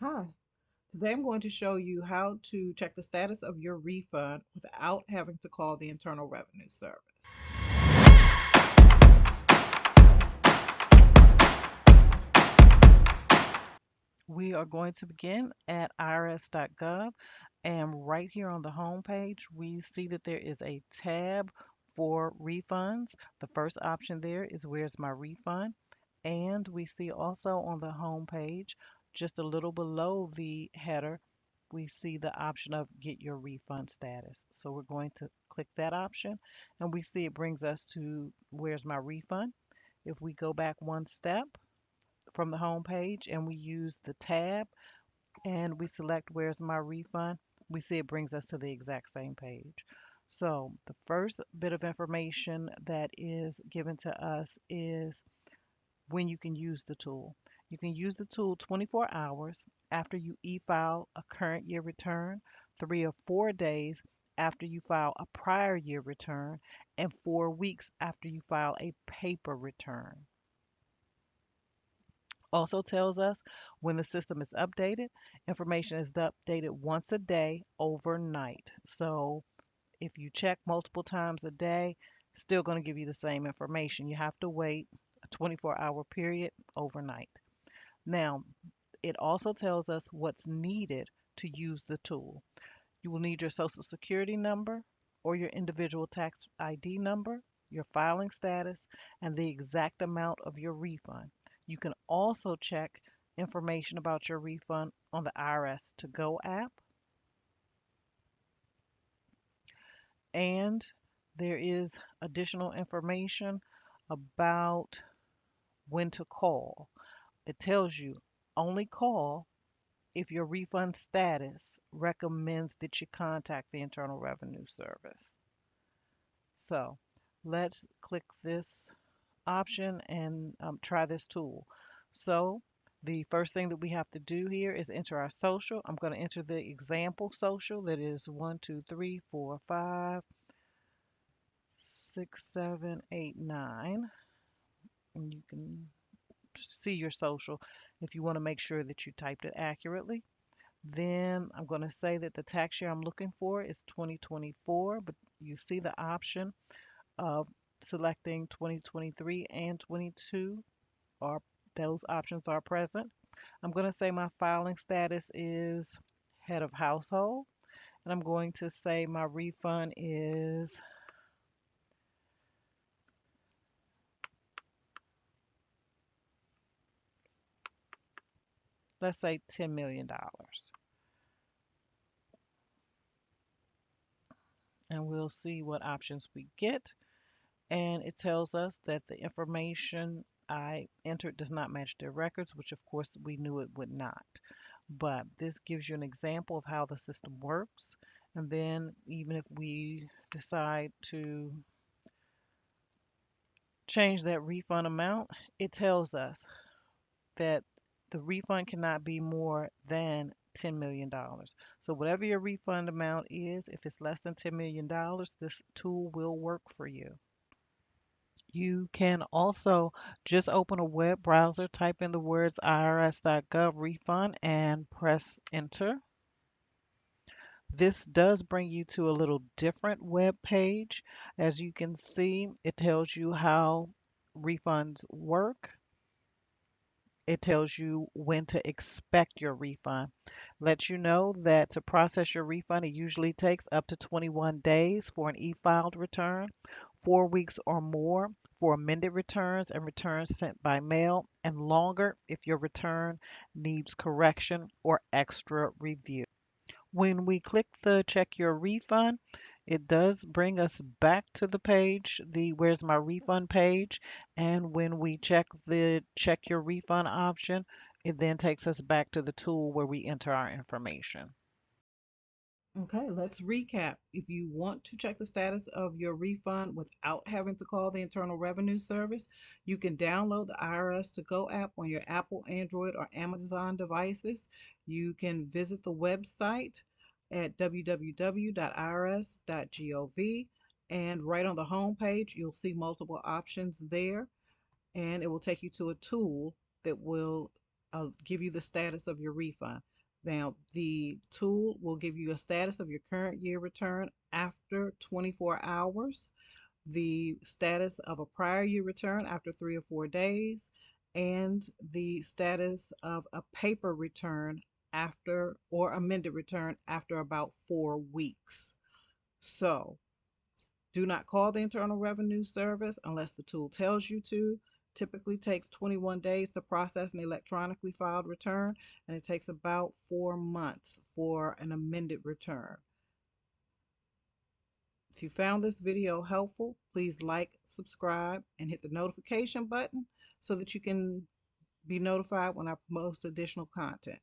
Hi, today I'm going to show you how to check the status of your refund without having to call the Internal Revenue Service. We are going to begin at irs.gov, and right here on the home page, we see that there is a tab for refunds. The first option there is Where's My Refund? And we see also on the home page, just a little below the header, we see the option of Get Your Refund Status. So we're going to click that option, and we see it brings us to Where's My Refund? If we go back one step, from the home page and we use the tab and we select Where's My Refund, we see it brings us to the exact same page. So the first bit of information that is given to us is when you can use the tool. You can use the tool 24 hours after you e-file a current year return, 3 or 4 days after you file a prior year return, and 4 weeks after you file a paper return. Also tells us when the system is updated. Information is updated once a day overnight. So if you check multiple times a day, still going to give you the same information. You have to wait a 24-hour period overnight. Now, it also tells us what's needed to use the tool. You will need your social security number or your individual tax ID number, your filing status, and the exact amount of your refund. You can also check information about your refund on the IRS To Go app, and there is additional information about when to call. It tells you only call if your refund status recommends that you contact the Internal Revenue Service. So let's click this option and try this tool. So the first thing that we have to do here is enter our social. I'm going to enter the example social that is 1, 2, 3, 4, 5, 6, 7, 8, 9. And you can see your social if you want to make sure that you typed it accurately. Then I'm going to say that the tax year I'm looking for is 2024, but you see the option of selecting 2023 and 22 are those options are present. I'm going to say my filing status is head of household, and I'm going to say my refund is, let's say, $10 million. And we'll see what options we get. And it tells us that the information I entered does not match their records, which of course we knew it would not. But this gives you an example of how the system works. And then even if we decide to change that refund amount, it tells us that the refund cannot be more than $10 million. Dollars. So whatever your refund amount is, if it's less than $10 million, dollars, this tool will work for you. You can also just open a web browser, type in the words irs.gov refund and press enter. This does bring you to a little different web page. As you can see, it tells you how refunds work. It tells you when to expect your refund. Lets you know that to process your refund, it usually takes up to 21 days for an e-filed return, 4 weeks or more for amended returns and returns sent by mail, and longer if your return needs correction or extra review. When we click the check your refund, it does bring us back to the page, the Where's My Refund page. And when we check the check your refund option, it then takes us back to the tool where we enter our information. Okay, let's recap. If you want to check the status of your refund without having to call the Internal Revenue Service, you can download the IRS To Go app on your Apple, Android, or Amazon devices. You can visit the website at www.irs.gov, and right on the home page, you'll see multiple options there, and it will take you to a tool that will give you the status of your refund. Now, the tool will give you a status of your current year return after 24 hours, the status of a prior year return after 3 or 4 days, and the status of a paper return after or amended return after about 4 weeks. So, do not call the Internal Revenue Service unless the tool tells you to. Typically takes 21 days to process an electronically filed return, and it takes about 4 months for an amended return. If you found this video helpful, please like, subscribe, and hit the notification button so that you can be notified when I post additional content.